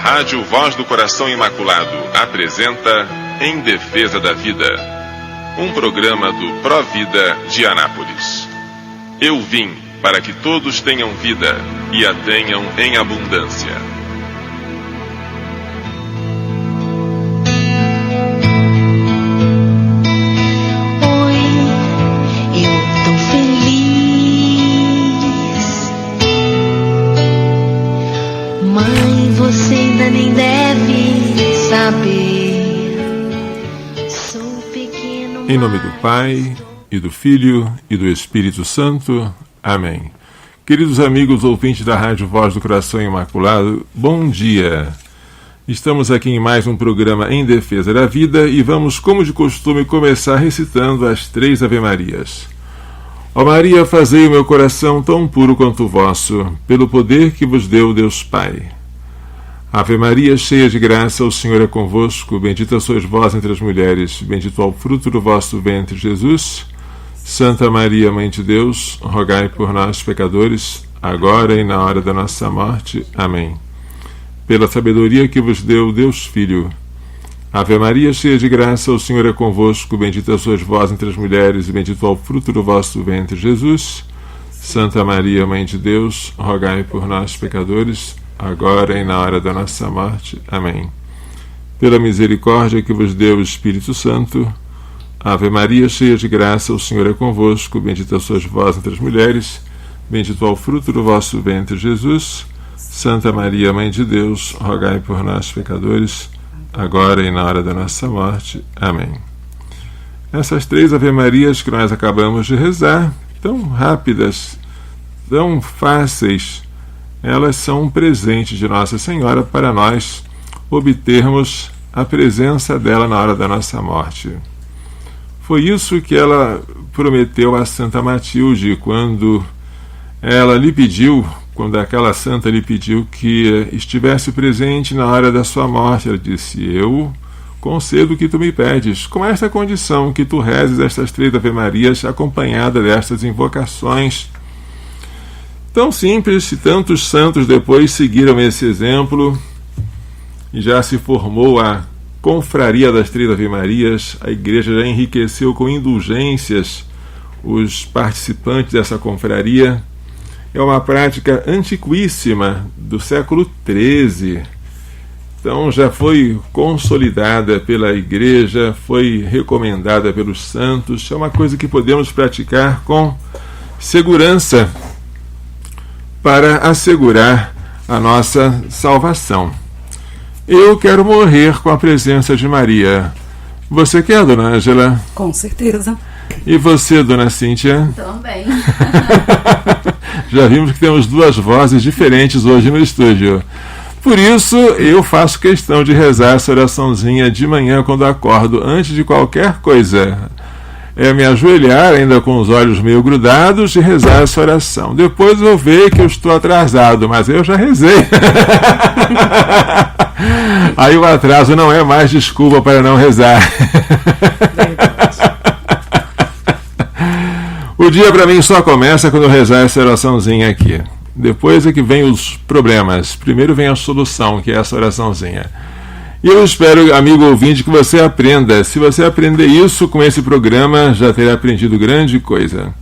Rádio Voz do Coração Imaculado apresenta Em Defesa da Vida, um programa do Provida de Anápolis. Eu vim para que todos tenham vida e a tenham em abundância. Você ainda nem deve saber. Sou pequeno. Em nome do Pai, e do Filho, e do Espírito Santo. Amém. Queridos amigos ouvintes da Rádio Voz do Coração Imaculado, bom dia. Estamos aqui em mais um programa Em Defesa da Vida e vamos, como de costume, começar recitando as 3 Ave-Marias. Ó Maria, fazei o meu coração tão puro quanto o vosso, pelo poder que vos deu Deus Pai. Ave Maria, cheia de graça, o Senhor é convosco, bendita sois vós entre as mulheres, bendito é o fruto do vosso ventre, Jesus. Santa Maria, Mãe de Deus, rogai por nós, pecadores, agora e na hora da nossa morte. Amém. Pela sabedoria que vos deu Deus Filho. Ave Maria, cheia de graça, o Senhor é convosco, bendita sois vós entre as mulheres, e bendito é o fruto do vosso ventre, Jesus. Santa Maria, Mãe de Deus, rogai por nós, pecadores, agora e na hora da nossa morte. Amém. Pela misericórdia que vos deu o Espírito Santo. Ave Maria, cheia de graça, o Senhor é convosco, bendita sois vós entre as mulheres, bendito é o fruto do vosso ventre, Jesus. Santa Maria, Mãe de Deus, rogai por nós, pecadores, agora e na hora da nossa morte. Amém. Essas 3 Ave-Marias que nós acabamos de rezar, tão rápidas, tão fáceis, elas são um presente de Nossa Senhora para nós obtermos a presença dela na hora da nossa morte. Foi isso que ela prometeu a Santa Matilde quando ela lhe pediu, quando aquela santa lhe pediu que estivesse presente na hora da sua morte. Ela disse: eu concedo o que tu me pedes, com esta condição, que tu rezes estas 3 Ave-Marias acompanhada destas invocações. Tão simples, e tantos santos depois seguiram esse exemplo, e já se formou a confraria das 3 Ave-Marias. A igreja já enriqueceu com indulgências os participantes dessa confraria. É uma prática antiquíssima do século XIII. Então já foi consolidada pela igreja, foi recomendada pelos santos. É uma coisa que podemos praticar com segurança para assegurar a nossa salvação. Eu quero morrer com a presença de Maria. Você quer, Dona Ângela? Com certeza. E você, Dona Cíntia? Também. Já vimos que temos 2 vozes diferentes hoje no estúdio. Por isso, eu faço questão de rezar essa oraçãozinha de manhã quando acordo, antes de qualquer coisa. É me ajoelhar, ainda com os olhos meio grudados, e rezar essa oração. Depois eu vejo que eu estou atrasado, mas eu já rezei. Aí o atraso não é mais desculpa para não rezar. O dia para mim só começa quando eu rezar essa oraçãozinha aqui. Depois é que vem os problemas. Primeiro vem a solução, que é essa oraçãozinha. E eu espero, amigo ouvinte, que você aprenda. Se você aprender isso com esse programa, já terá aprendido grande coisa.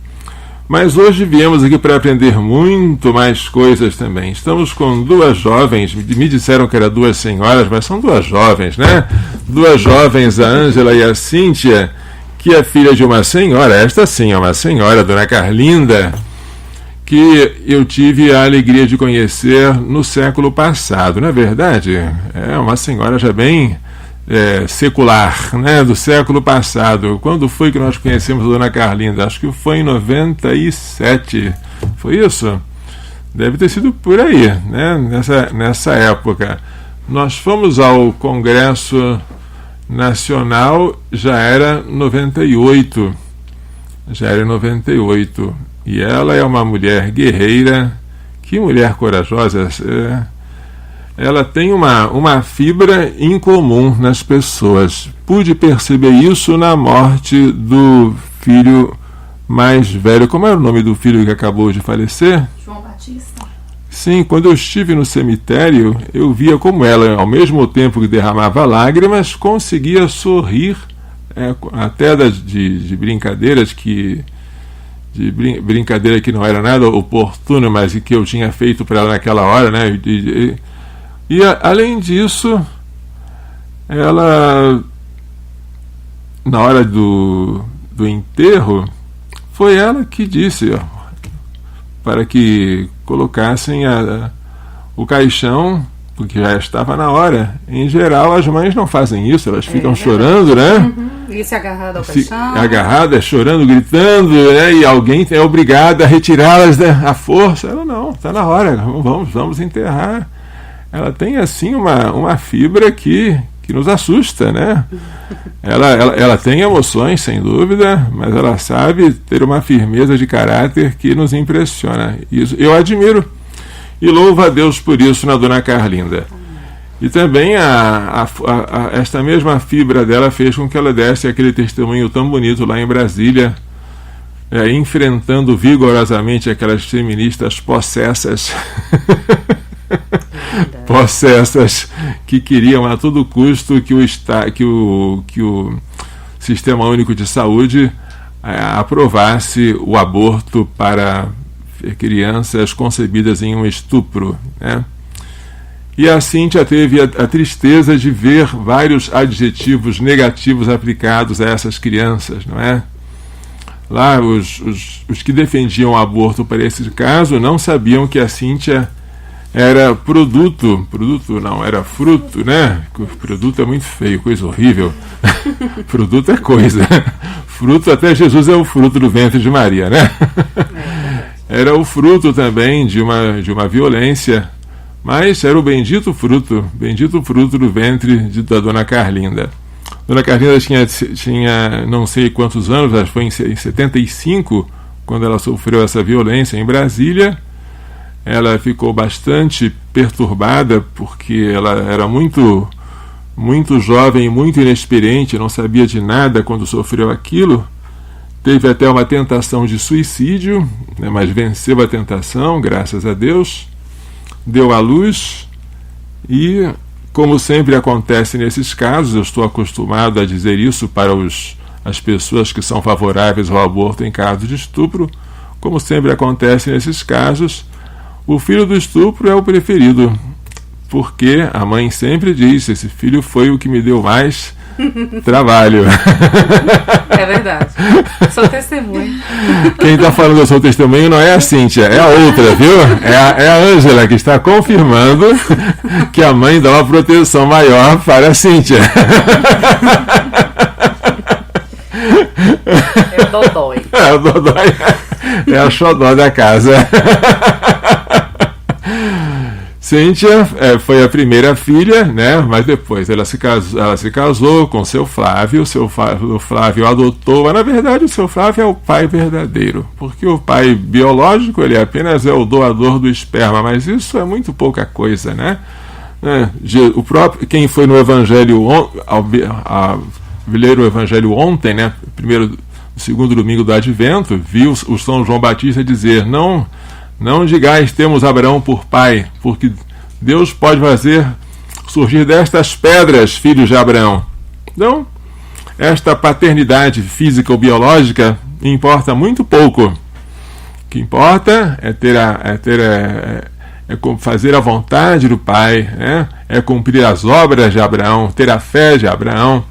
Mas hoje viemos aqui para aprender muito mais coisas também. Estamos com 2 jovens, me disseram que eram 2 senhoras, mas são 2 jovens, né? 2 jovens, a Ângela e a Cíntia, que é filha de uma senhora, esta sim é uma senhora, Dona Carlinda, que eu tive a alegria de conhecer no século passado, não é verdade? É uma senhora já bem secular, né, do século passado. Quando foi que nós conhecemos a Dona Carlinda? Acho que foi em 97, foi isso? Deve ter sido por aí, né, nessa época. Nós fomos ao Congresso Nacional, já era 98, e ela é uma mulher guerreira. Que mulher corajosa. Ela tem uma fibra incomum nas pessoas. Pude perceber isso na morte do filho mais velho. Como era o nome do filho que acabou de falecer? João Batista. Sim, quando eu estive no cemitério, eu via como ela, ao mesmo tempo que derramava lágrimas, conseguia sorrir, até de brincadeiras brincadeira que não era nada oportuna, mas que eu tinha feito para ela naquela hora, né? E além disso, ela, na hora do enterro, foi ela que disse para que colocassem o caixão, porque já estava na hora. Em geral, as mães não fazem isso, elas ficam chorando, né? E se agarrada ao caixão. Agarrada, chorando, gritando, né? E alguém é obrigado a retirá-las, né, à força. Ela não, está na hora, vamos enterrar. Ela tem, assim, uma fibra que nos assusta, né? Ela tem emoções, sem dúvida, mas ela sabe ter uma firmeza de caráter que nos impressiona. Isso eu admiro e louvo a Deus por isso na Dona Carlinda. E também esta mesma fibra dela fez com que ela desse aquele testemunho tão bonito lá em Brasília, enfrentando vigorosamente aquelas feministas possessas que queriam a todo custo que o Sistema Único de Saúde aprovasse o aborto para crianças concebidas em um estupro, né? E a Cíntia teve a tristeza de ver vários adjetivos negativos aplicados a essas crianças, não é? Lá os que defendiam o aborto para esse caso não sabiam que a Cíntia era produto não, era fruto, né? Produto é muito feio, coisa horrível. Produto é coisa. Fruto, até Jesus é o fruto do ventre de Maria, né? Era o fruto também de uma violência, mas era o bendito fruto do ventre da Dona Carlinda. Dona Carlinda tinha não sei quantos anos, acho que foi em 75, quando ela sofreu essa violência em Brasília. Ela ficou bastante perturbada, porque ela era muito jovem, muito inexperiente, não sabia de nada quando sofreu aquilo. Teve até uma tentação de suicídio, né, mas venceu a tentação, graças a Deus. Deu à luz e, como sempre acontece nesses casos, eu estou acostumado a dizer isso para as pessoas que são favoráveis ao aborto em caso de estupro, como sempre acontece nesses casos, o filho do estupro é o preferido, porque a mãe sempre diz: esse filho foi o que me deu mais trabalho. É verdade. Sou testemunha. Quem está falando eu sou testemunho não é a Cíntia, é a outra, viu? É a Ângela que está confirmando que a mãe dá uma proteção maior para a Cíntia. É o Dodói. É o Dodói. É a xodó da casa. Cíntia foi a primeira filha, né? Mas depois ela se casou com seu Flávio. O Flávio adotou, mas na verdade o seu Flávio é o pai verdadeiro, porque o pai biológico ele apenas é o doador do esperma, mas isso é muito pouca coisa, né? O próprio, quem foi no Evangelho ler o Evangelho ontem, né? No segundo domingo do Advento, viu o São João Batista dizer: não digais temos Abraão por pai, porque Deus pode fazer surgir destas pedras filhos de Abraão. Então, esta paternidade física ou biológica importa muito pouco. O que importa é fazer a vontade do pai, né? É cumprir as obras de Abraão, ter a fé de Abraão.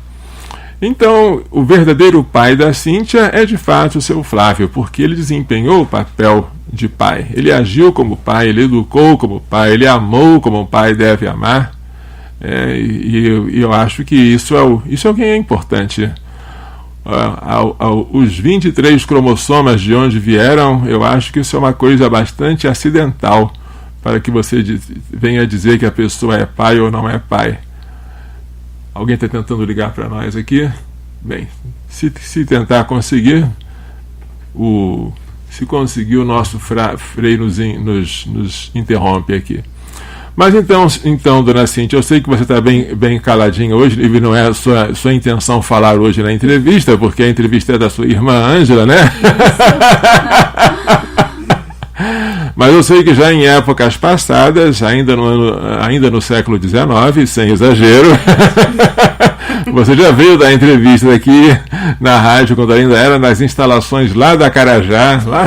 Então, o verdadeiro pai da Cíntia é de fato o seu Flávio, porque ele desempenhou o papel de pai. Ele agiu como pai, ele educou como pai, ele amou como um pai deve amar. E eu acho que isso é o que é importante. Os 23 cromossomas de onde vieram, eu acho que isso é uma coisa bastante acidental para que você venha dizer que a pessoa é pai ou não é pai. Alguém está tentando ligar para nós aqui? Bem, se tentar conseguir, se conseguir, o nosso Frei nos interrompe aqui. Mas então, dona Cíntia, eu sei que você está bem caladinha hoje, e não é a sua intenção falar hoje na entrevista, porque a entrevista é da sua irmã Ângela, né? Mas eu sei que já em épocas passadas, ainda no século XIX, sem exagero, você já veio dar entrevista aqui na rádio, quando ainda era nas instalações lá da Carajá. Lá.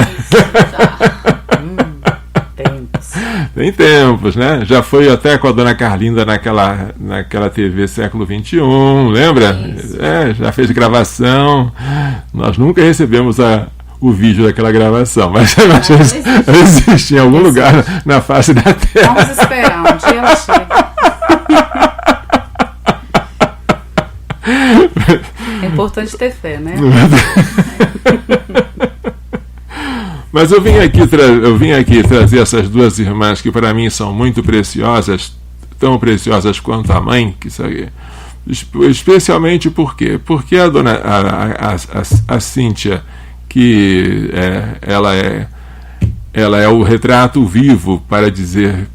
Tem tempos, né? Já foi até com a dona Carlinda naquela TV século XXI, lembra? Já fez gravação. Nós nunca recebemos o vídeo daquela gravação, mas existe em algum lugar na face da Terra. Vamos esperar, um dia ela chega. É importante ter fé, né? Mas eu vim aqui trazer essas duas irmãs que para mim são muito preciosas, tão preciosas quanto a mãe, especialmente por quê? Porque a dona a Cíntia, que ela é o retrato vivo para dizer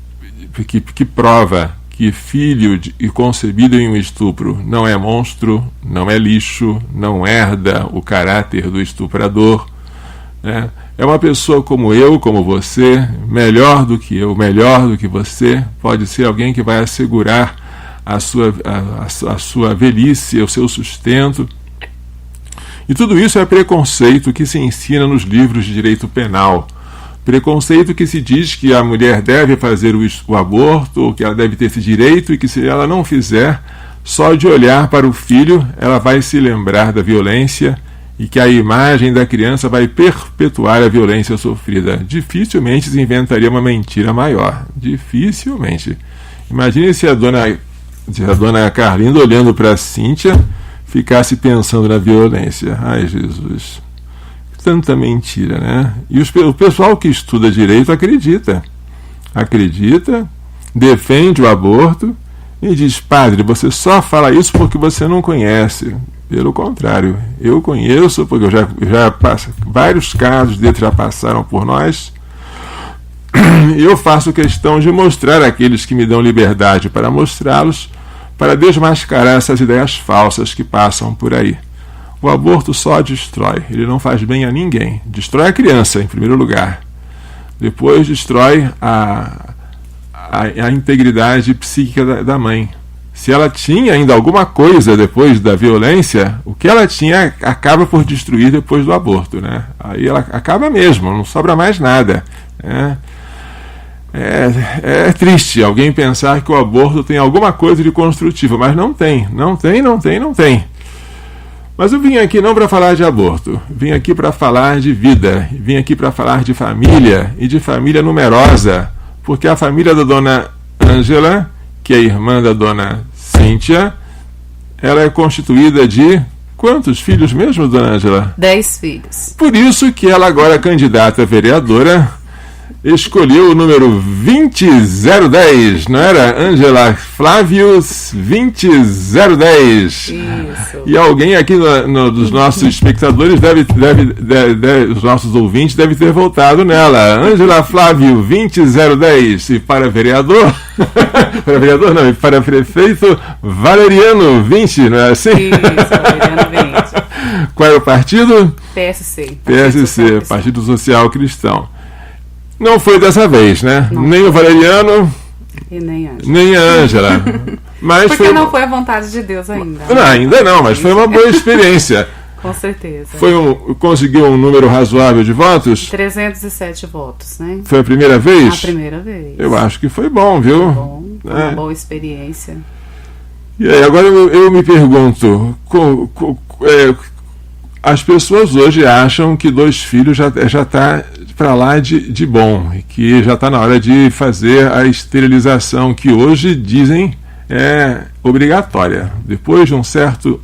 que prova que filho e concebido em um estupro não é monstro, não é lixo, não herda o caráter do estuprador, né? É uma pessoa como eu, como você, melhor do que eu, melhor do que você, pode ser alguém que vai assegurar a sua velhice, o seu sustento. E tudo isso é preconceito que se ensina nos livros de direito penal. Preconceito que se diz que a mulher deve fazer o aborto, ou que ela deve ter esse direito, e que se ela não fizer, só de olhar para o filho, ela vai se lembrar da violência, e que a imagem da criança vai perpetuar a violência sofrida. Dificilmente se inventaria uma mentira maior. Dificilmente. Imagine se a dona Carlinda, olhando para a Cíntia, ficasse pensando na violência. Ai, Jesus. Tanta mentira, né? E o pessoal que estuda direito acredita, defende o aborto e diz: padre, você só fala isso porque você não conhece. Pelo contrário, eu conheço, porque eu já passo, vários casos deles já passaram por nós, e eu faço questão de mostrar àqueles que me dão liberdade para mostrá-los, para desmascarar essas ideias falsas que passam por aí. O aborto só destrói, ele não faz bem a ninguém. Destrói a criança, em primeiro lugar. Depois destrói a integridade psíquica da mãe. Se ela tinha ainda alguma coisa depois da violência, o que ela tinha acaba por destruir depois do aborto, né? Aí ela acaba mesmo, não sobra mais nada, né? É triste alguém pensar que o aborto tem alguma coisa de construtivo, mas não tem. Mas eu vim aqui não para falar de aborto, vim aqui para falar de vida, vim aqui para falar de família, e de família numerosa, porque a família da dona Ângela, que é irmã da dona Cíntia, ela é constituída de quantos filhos mesmo, dona Ângela? 10 filhos. Por isso que ela agora, candidata a vereadora, escolheu o número 20010, não era? Ângela Flávios 20010. Isso. E alguém aqui dos nossos espectadores os nossos ouvintes deve ter votado nela. Ângela Flávio 20010. E para vereador, para vereador não, e para prefeito Valeriano 20, não é assim? Isso, Valeriano 20. Qual é o partido? PSC. Partido Social Cristão. Não foi dessa vez, né? Não. Nem o Valeriano E nem Ângela. nem a Ângela. Mas Porque não foi a vontade de Deus ainda. Não, ainda não, mas foi uma boa experiência. Com certeza. Conseguiu um número razoável de votos? 307 votos, né? Foi a primeira vez? A primeira vez. Eu acho que foi bom, viu? Foi bom, uma boa experiência. E aí, agora eu me pergunto, as pessoas hoje acham que 2 filhos já está para lá de bom, e que já está na hora de fazer a esterilização, que hoje dizem é obrigatória. Depois de um certo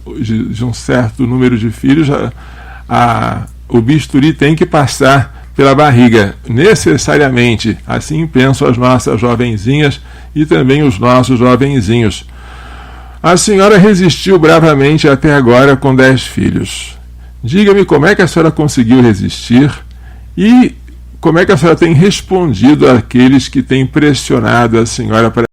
número de filhos, o bisturi tem que passar pela barriga, necessariamente. Assim pensam as nossas jovenzinhas e também os nossos jovenzinhos. A senhora resistiu bravamente até agora com 10 filhos. Diga-me como é que a senhora conseguiu resistir e como é que a senhora tem respondido àqueles que têm pressionado a senhora para